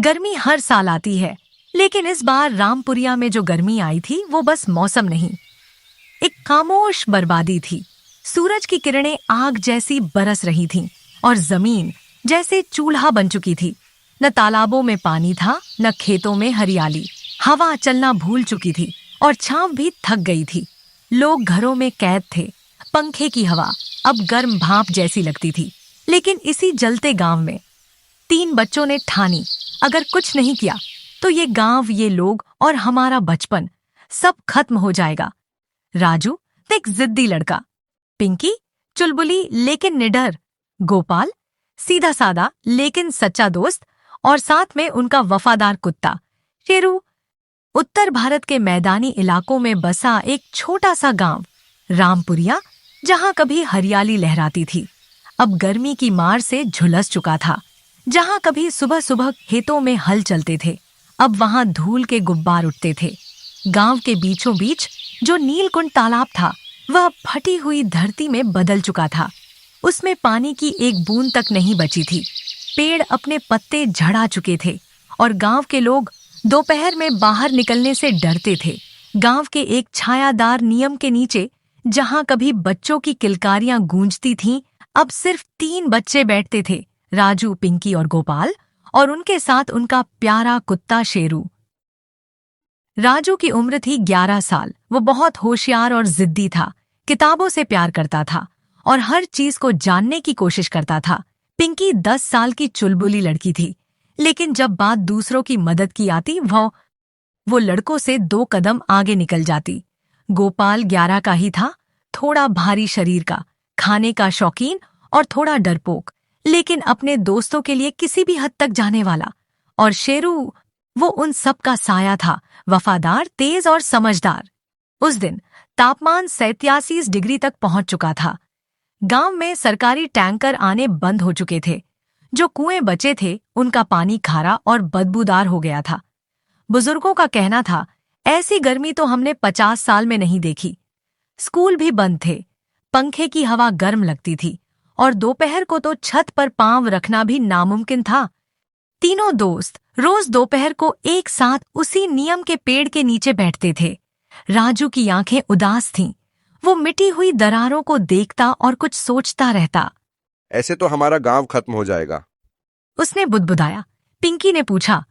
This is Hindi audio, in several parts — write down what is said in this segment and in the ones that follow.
गर्मी हर साल आती है, लेकिन इस बार रामपुरिया में जो गर्मी आई थी वो बस मौसम नहीं, एक खामोश बर्बादी थी। सूरज की किरणें आग जैसी बरस रही थीं और जमीन जैसे चूल्हा बन चुकी थी। न तालाबों में पानी था, न खेतों में हरियाली। हवा चलना भूल चुकी थी और छांव भी थक गई थी। लोग घरों में कैद थे। पंखे की हवा अब गर्म भाप जैसी लगती थी। लेकिन इसी जलते गांव में 3 बच्चों ने ठानी, अगर कुछ नहीं किया तो ये गांव, ये लोग और हमारा बचपन सब खत्म हो जाएगा। राजू एक जिद्दी लड़का, पिंकी चुलबुली लेकिन निडर, गोपाल सीधा सादा लेकिन सच्चा दोस्त, और साथ में उनका वफादार कुत्ता शेरू। उत्तर भारत के मैदानी इलाकों में बसा एक छोटा सा गांव रामपुरिया, जहां कभी हरियाली लहराती थी, अब गर्मी की मार से झुलस चुका था। जहां कभी सुबह सुबह खेतों में हल चलते थे, अब वहां धूल के गुब्बार उठते थे। गांव के बीचों बीच जो नीलकुंड तालाब था, वह फटी हुई धरती में बदल चुका था। उसमें पानी की एक बूंद तक नहीं बची थी। पेड़ अपने पत्ते झड़ा चुके थे और गांव के लोग दोपहर में बाहर निकलने से डरते थे। गांव के एक छायादार नियम के नीचे, जहां कभी बच्चों की किलकारियां गूंजती थीं, अब सिर्फ 3 बच्चे बैठते थे, राजू, पिंकी और गोपाल, और उनके साथ उनका प्यारा कुत्ता शेरू। राजू की उम्र थी 11 साल। वो बहुत होशियार और जिद्दी था, किताबों से प्यार करता था और हर चीज को जानने की कोशिश करता था। पिंकी 10 साल की चुलबुली लड़की थी, लेकिन जब बात दूसरों की मदद की आती, वो लड़कों से 2 कदम आगे निकल जाती। गोपाल 11 का ही था, थोड़ा भारी शरीर का, खाने का शौकीन और थोड़ा डरपोक, लेकिन अपने दोस्तों के लिए किसी भी हद तक जाने वाला। और शेरू, वो उन सब का साया था, वफादार, तेज और समझदार। उस दिन तापमान 87 डिग्री तक पहुंच चुका था। गांव में सरकारी टैंकर आने बंद हो चुके थे। जो कुएं बचे थे, उनका पानी खारा और बदबूदार हो गया था। बुजुर्गों का कहना था, ऐसी गर्मी तो हमने 50 साल में नहीं देखी। स्कूल भी बंद थे, पंखे की हवा गर्म लगती थी और दोपहर को तो छत पर पांव रखना भी नामुमकिन था। तीनों दोस्त रोज दोपहर को एक साथ उसी नियम के पेड़ के नीचे बैठते थे। राजू की आंखें उदास थीं। वो मिटी हुई दरारों को देखता और कुछ सोचता रहता। ऐसे तो हमारा गांव खत्म हो जाएगा, उसने बुदबुदाया। पिंकी ने पूछा,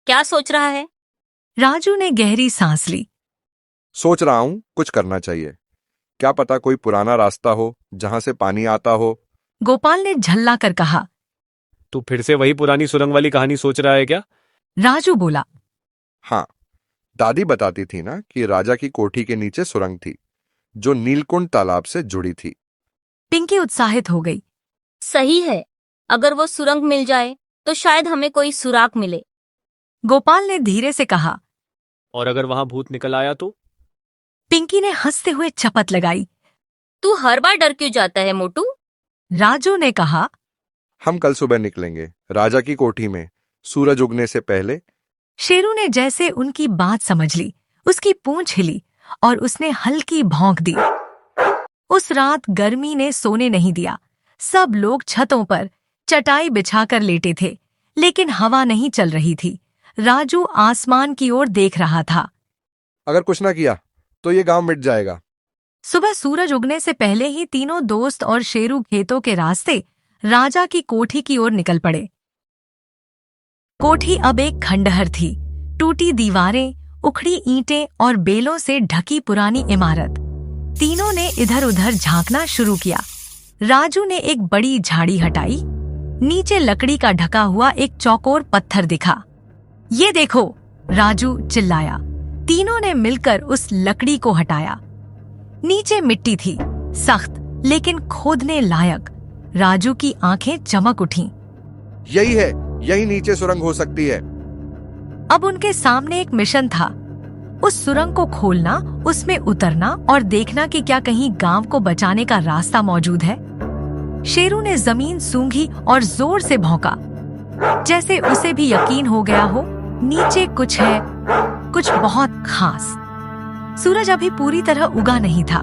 क्या सोच रहा है? राजू ने गहरी सांस ली। सोच रहा हूं कुछ करना चाहिए। क्या पता कोई पुराना रास्ता हो जहां से पानी आता हो। गोपाल ने झल्ला कर कहा। तू फिर से वही पुरानी सुरंग वाली कहानी सोच रहा है क्या? राजू बोला। हाँ, दादी बताती थी ना कि राजा की कोठी के नीचे सुरंग थी, जो नीलकुंड तालाब से जुड़ी थी। पिंकी उत्साहित हो गई। सही है, अगर वो सुरंग मिल जाए तो शायद हमें कोई सुराग मिले। गोपाल ने धीरे से कहा। और अगर वहां भूत निकल आया तो? पिंकी ने हंसते हुए चपत लगाई। तू हर बार डर क्यों जाता है मोटू? राजू ने कहा। हम कल सुबह निकलेंगे, राजा की कोठी में, सूरज उगने से पहले। शेरू ने जैसे उनकी बात समझ ली, उसकी पूंछ हिली और उसने हल्की भौंक दी। उस रात गर्मी ने सोने नहीं दिया। सब लोग छतों पर चटाई बिछाकर लेटे थे, लेकिन हवा नहीं चल रही थी। राजू आसमान की ओर देख रहा था। अगर कुछ ना किया तो ये गांव मिट जाएगा। सुबह सूरज उगने से पहले ही तीनों दोस्त और शेरू खेतों के रास्ते राजा की कोठी की ओर निकल पड़े। कोठी अब एक खंडहर थी, टूटी दीवारें, उखड़ी ईंटें और बेलों से ढकी पुरानी इमारत। तीनों ने इधर उधर झांकना शुरू किया। राजू ने एक बड़ी झाड़ी हटाई। नीचे लकड़ी का ढका हुआ एक चौकोर पत्थर दिखा। ये देखो, राजू चिल्लाया। तीनों ने मिलकर उस लकड़ी को हटाया। नीचे मिट्टी थी, सख्त लेकिन खोदने लायक। राजू की आंखें चमक उठीं। यही है, यही नीचे सुरंग हो सकती है। अब उनके सामने एक मिशन था, उस सुरंग को खोलना, उसमें उतरना और देखना कि क्या कहीं गांव को बचाने का रास्ता मौजूद है। शेरू ने जमीन सूंघी और जोर से भौंका, जैसे उसे भी यकीन हो गया हो नीचे कुछ है, कुछ बहुत खास। सूरज अभी पूरी तरह उगा नहीं था,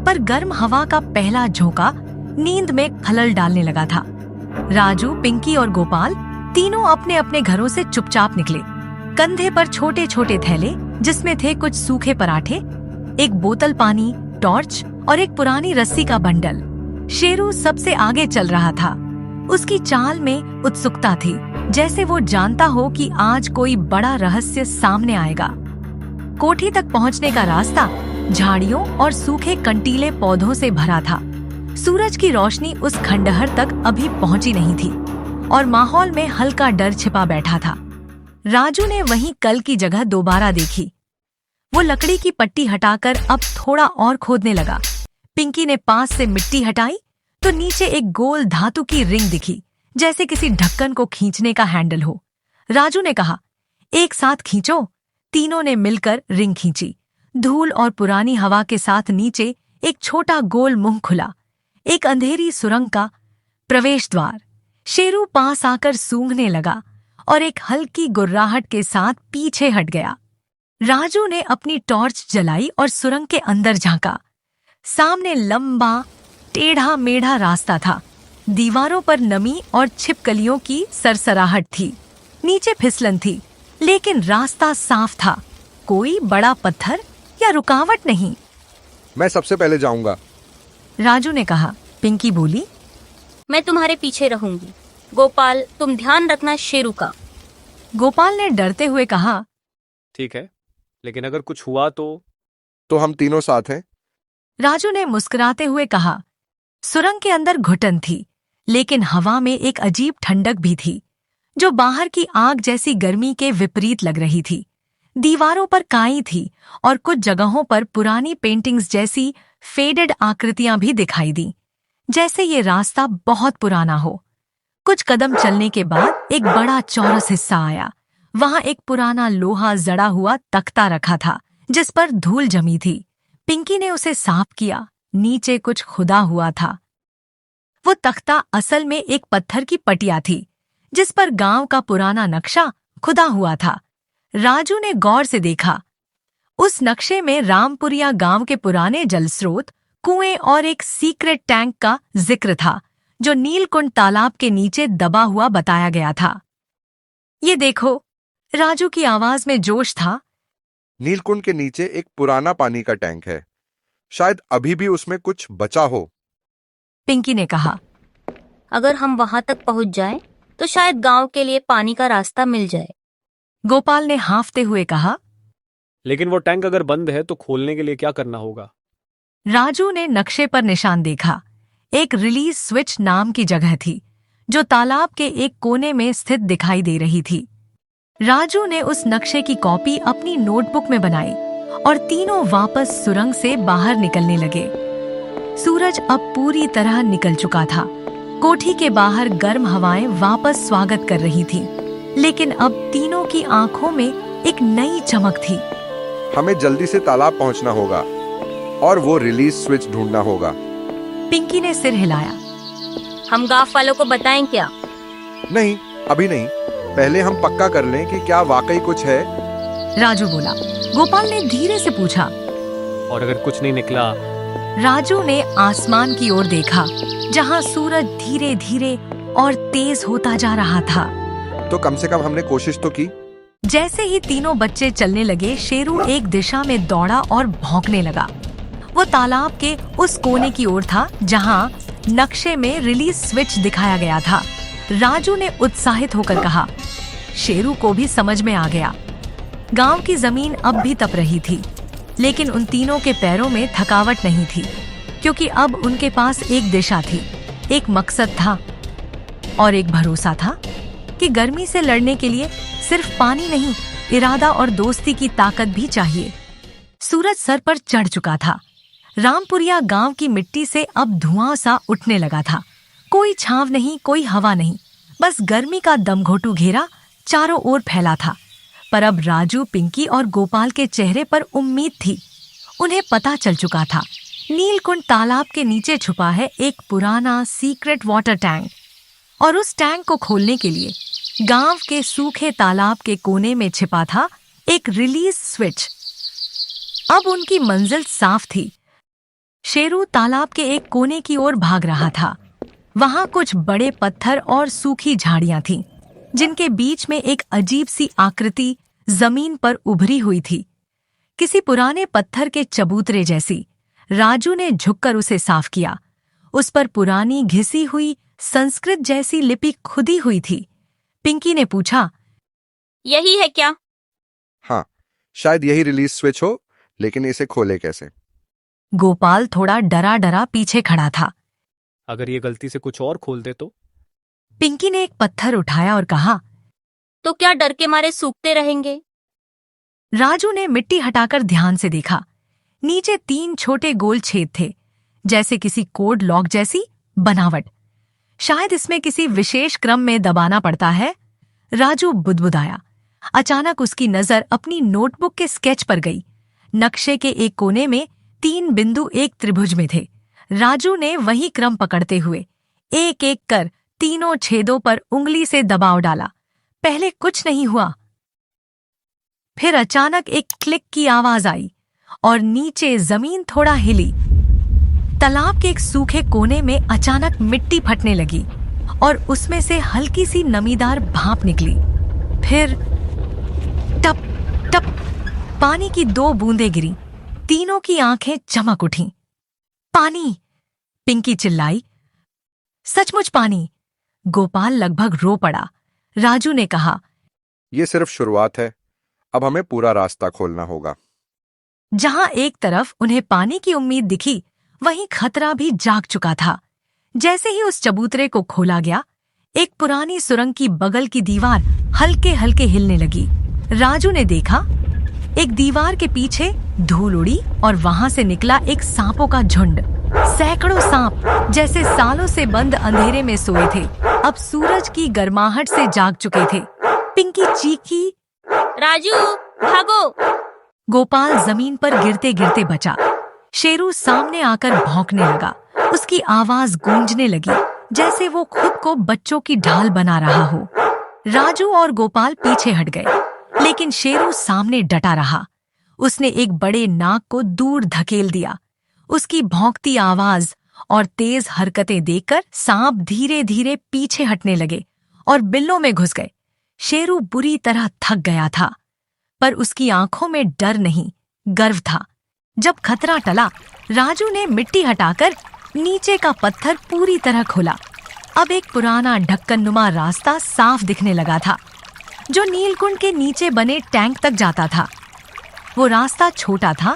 पर गर्म हवा का पहला झोंका नींद में खलल डालने लगा था। राजू, पिंकी और गोपाल तीनों अपने अपने घरों से चुपचाप निकले। कंधे पर छोटे छोटे थैले जिसमें थे कुछ सूखे पराठे, एक बोतल पानी, टॉर्च और एक पुरानी रस्सी का बंडल। शेरू सबसे आगे चल रहा था। उसकी चाल में उत्सुकता थी, जैसे वो जानता हो कि आज कोई बड़ा रहस्य सामने आएगा। कोठी तक पहुंचने का रास्ता झाड़ियों और सूखे कंटीले पौधों से भरा था। सूरज की रोशनी उस खंडहर तक अभी पहुंची नहीं थी और माहौल में हल्का डर छिपा बैठा था। राजू ने वहीं कल की जगह दोबारा देखी। वो लकड़ी की पट्टी हटाकर अब थोड़ा और खोदने लगा। पिंकी ने पास से मिट्टी हटाई तो नीचे एक गोल धातु की रिंग दिखी, जैसे किसी ढक्कन को खींचने का हैंडल हो। राजू ने कहा, एक साथ खींचो। तीनों ने मिलकर रिंग खींची। धूल और पुरानी हवा के साथ नीचे एक छोटा गोल मुंह खुला, एक अंधेरी सुरंग का प्रवेश द्वार। शेरू पास आकर सूंघने लगा और एक हल्की गुर्राहट के साथ पीछे हट गया। राजू ने अपनी टॉर्च जलाई और सुरंग के अंदर झांका। सामने लंबा टेढ़ा मेढ़ा रास्ता था। दीवारों पर नमी और छिपकलियों की सरसराहट थी। नीचे फिसलन थी, लेकिन रास्ता साफ था। कोई बड़ा पत्थर या रुकावट नहीं। मैं सबसे पहले जाऊंगा, राजू ने कहा। पिंकी बोली, मैं तुम्हारे पीछे रहूंगी। गोपाल, तुम ध्यान रखना शेरू का। गोपाल ने डरते हुए कहा। ठीक है, लेकिन अगर कुछ हुआ तो हम तीनों साथ हैं। राजू ने मुस्कुराते हुए कहा। सुरंग के अंदर घुटन थी, लेकिन हवा में एक अजीब ठंडक भी थी, जो बाहर की आग जैसी गर्मी के विपरीत लग रही थी। दीवारों पर काई थी और कुछ जगहों पर पुरानी पेंटिंग्स जैसी फेडेड आकृतियां भी दिखाई दी, जैसे ये रास्ता बहुत पुराना हो। कुछ कदम चलने के बाद एक बड़ा चौरस हिस्सा आया। वहां एक पुराना लोहा जड़ा हुआ तख्ता रखा था, जिस पर धूल जमी थी। पिंकी ने उसे साफ किया। नीचे कुछ खुदा हुआ था। वो तख्ता असल में एक पत्थर की पटिया थी, जिस पर गांव का पुराना नक्शा खुदा हुआ था। राजू ने गौर से देखा। उस नक्शे में रामपुरिया गांव के पुराने जलस्रोत, कुएं और एक सीक्रेट टैंक का जिक्र था, जो नीलकुंड तालाब के नीचे दबा हुआ बताया गया था। ये देखो, राजू की आवाज में जोश था। नीलकुंड के नीचे एक पुराना पानी का टैंक है। शायद अभी भी उसमें कुछ बचा हो। पिंकी ने कहा। अगर हम वहां तक पहुंच जाएं, तो शायद गांव के लिए पानी का रास्ता मिल जाए। गोपाल ने हांफते हुए कहा। लेकिन वो टैंक अगर बंद है तो खोलने के लिए क्या करना होगा? राजू ने नक्शे पर निशान देखा। एक रिलीज स्विच नाम की जगह थी, जो तालाब के एक कोने में स्थित दिखाई दे रही थी। राजू ने उस नक्शे की कॉपी अपनी नोटबुक में बनाई और तीनों वापस सुरंग से बाहर निकलने लगे। सूरज अब पूरी तरह निकल चुका था। कोठी के बाहर गर्म हवाएं वापस स्वागत कर रही थीं, लेकिन अब तीनों की आंखों में एक नई चमक थी। हमें जल्दी से तालाब पहुंचना होगा और वो रिलीज स्विच ढूंढना होगा। पिंकी ने सिर हिलाया। हम गांव वालों को बताएं क्या? नहीं, अभी नहीं। पहले हम पक्का कर लें कि क्या वाकई कुछ है। राजू बोला। गोपाल ने धीरे से पूछा। और अगर कुछ नहीं निकला? राजू ने आसमान की ओर देखा, जहां सूरज धीरे धीरे और तेज होता जा रहा था। तो कम से कम हमने कोशिश तो की। जैसे ही तीनों बच्चे चलने लगे, शेरू एक दिशा में दौड़ा और भौंकने लगा। वो तालाब के उस कोने की ओर था जहां नक्शे में रिलीज स्विच दिखाया गया था। राजू ने उत्साहित होकर कहा। शेरू को भी समझ में आ गया। गांव की जमीन अब भी तप रही थी, लेकिन उन तीनों के पैरों में थकावट नहीं थी, क्योंकि अब उनके पास एक दिशा थी, एक मकसद था और एक भरोसा था कि गर्मी से लड़ने के लिए सिर्फ पानी नहीं, इरादा और दोस्ती की ताकत भी चाहिए। सूरज सर पर चढ़ चुका था। रामपुरिया गांव की मिट्टी से अब धुआं सा उठने लगा था। कोई छांव नहीं, कोई हवा नहीं, बस गर्मी का दमघोटू घेरा चारों ओर फैला था। पर अब राजू, पिंकी और गोपाल के चेहरे पर उम्मीद थी। उन्हें पता चल चुका था, नीलकुंड तालाब के नीचे छुपा है एक पुराना सीक्रेट वाटर टैंक, और उस टैंक को खोलने के लिए गांव के सूखे तालाब के कोने में छिपा था एक रिलीज स्विच। अब उनकी मंजिल साफ थी। शेरू तालाब के एक कोने की ओर भाग रहा था। वहां कुछ बड़े पत्थर और सूखी झाड़ियां थीं। जिनके बीच में एक अजीब सी आकृति जमीन पर उभरी हुई थी, किसी पुराने पत्थर के चबूतरे जैसी। राजू ने झुककर उसे साफ किया। उस पर पुरानी घिसी हुई संस्कृत जैसी लिपि खुदी हुई थी। पिंकी ने पूछा, यही है क्या? हाँ, शायद यही रिलीज स्विच हो, लेकिन इसे खोले कैसे? गोपाल थोड़ा डरा डरा पीछे खड़ा था। अगर ये गलती से कुछ और खोल दे तो? पिंकी ने एक पत्थर उठाया और कहा, तो क्या डर के मारे सूखते रहेंगे? राजू ने मिट्टी हटाकर ध्यान से देखा। नीचे 3 छोटे गोल छेद थे, जैसे किसी कोड लॉक जैसी बनावट। शायद इसमें किसी विशेष क्रम में दबाना पड़ता है। राजू बुदबुदाया। अचानक उसकी नजर अपनी नोटबुक के स्केच पर गई। नक्शे के एक कोने में 3 बिंदु एक त्रिभुज में थे। राजू ने वही क्रम पकड़ते हुए एक एक कर तीनों छेदों पर उंगली से दबाव डाला। पहले कुछ नहीं हुआ। फिर अचानक एक क्लिक की आवाज आई और नीचे जमीन थोड़ा हिली। तालाब के एक सूखे कोने में अचानक मिट्टी फटने लगी और उसमें से हल्की सी नमीदार भाप निकली। फिर टप टप पानी की 2 बूंदें गिरी। तीनों की आंखें चमक उठीं। पानी! पिंकी चिल्लाई। सचमुच पानी! गोपाल लगभग रो पड़ा। राजू ने कहा, ये सिर्फ शुरुआत है, अब हमें पूरा रास्ता खोलना होगा। जहां एक तरफ उन्हें पानी की उम्मीद दिखी, वहीं खतरा भी जाग चुका था। जैसे ही उस चबूतरे को खोला गया, एक पुरानी सुरंग की बगल की दीवार हल्के हल्के हिलने लगी। राजू ने देखा, एक दीवार के पीछे धूल उड़ी और वहां से निकला एक सांपों का झुंड। सैकड़ों सांप जैसे सालों से बंद अंधेरे में सोए थे, अब सूरज की गर्माहट से जाग चुके थे। पिंकी चीखी, राजू भागो! गोपाल जमीन पर गिरते गिरते बचा। शेरू सामने आकर भौंकने लगा। उसकी आवाज गूंजने लगी जैसे वो खुद को बच्चों की ढाल बना रहा हो। राजू और गोपाल पीछे हट गए, लेकिन शेरू सामने डटा रहा। उसने एक बड़े नाग को दूर धकेल दिया। उसकी भौंकती आवाज और तेज हरकतें देखकर सांप धीरे धीरे पीछे हटने लगे और बिल्लों में घुस गए। शेरू बुरी तरह थक गया था, पर उसकी आंखों में डर नहीं, गर्व था। जब खतरा टला, राजू ने मिट्टी हटाकर नीचे का पत्थर पूरी तरह खोला। अब एक पुराना ढक्कननुमा रास्ता साफ दिखने लगा था, जो नीलकुंड के नीचे बने टैंक तक जाता था। वो रास्ता छोटा था,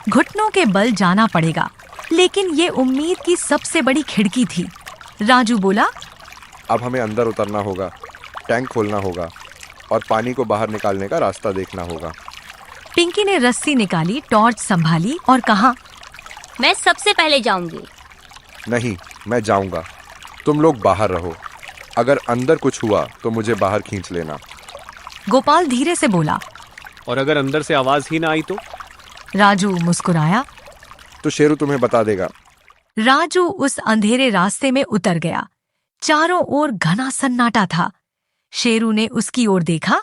घुटनों के बल जाना पड़ेगा, लेकिन ये उम्मीद की सबसे बड़ी खिड़की थी। राजू बोला, अब हमें अंदर उतरना होगा, टैंक खोलना होगा और पानी को बाहर निकालने का रास्ता देखना होगा। पिंकी ने रस्सी निकाली, टॉर्च संभाली और कहा, मैं सबसे पहले जाऊंगी। नहीं, मैं जाऊंगा, तुम लोग बाहर रहो। अगर अंदर कुछ हुआ तो मुझे बाहर खींच लेना। गोपाल धीरे से बोला। और अगर अंदर से आवाज ही ना आई तो? राजू मुस्कुराया। तो शेरू तुम्हें बता देगा। राजू उस अंधेरे रास्ते में उतर गया। चारों ओर घना सन्नाटा था। शेरू ने उसकी ओर देखा,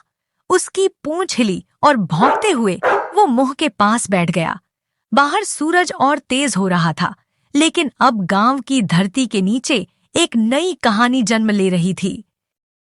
उसकी पूंछ हिली और भौंकते हुए वो मुंह के पास बैठ गया। बाहर सूरज और तेज हो रहा था, लेकिन अब गांव की धरती के नीचे एक नई कहानी जन्म ले रही थी।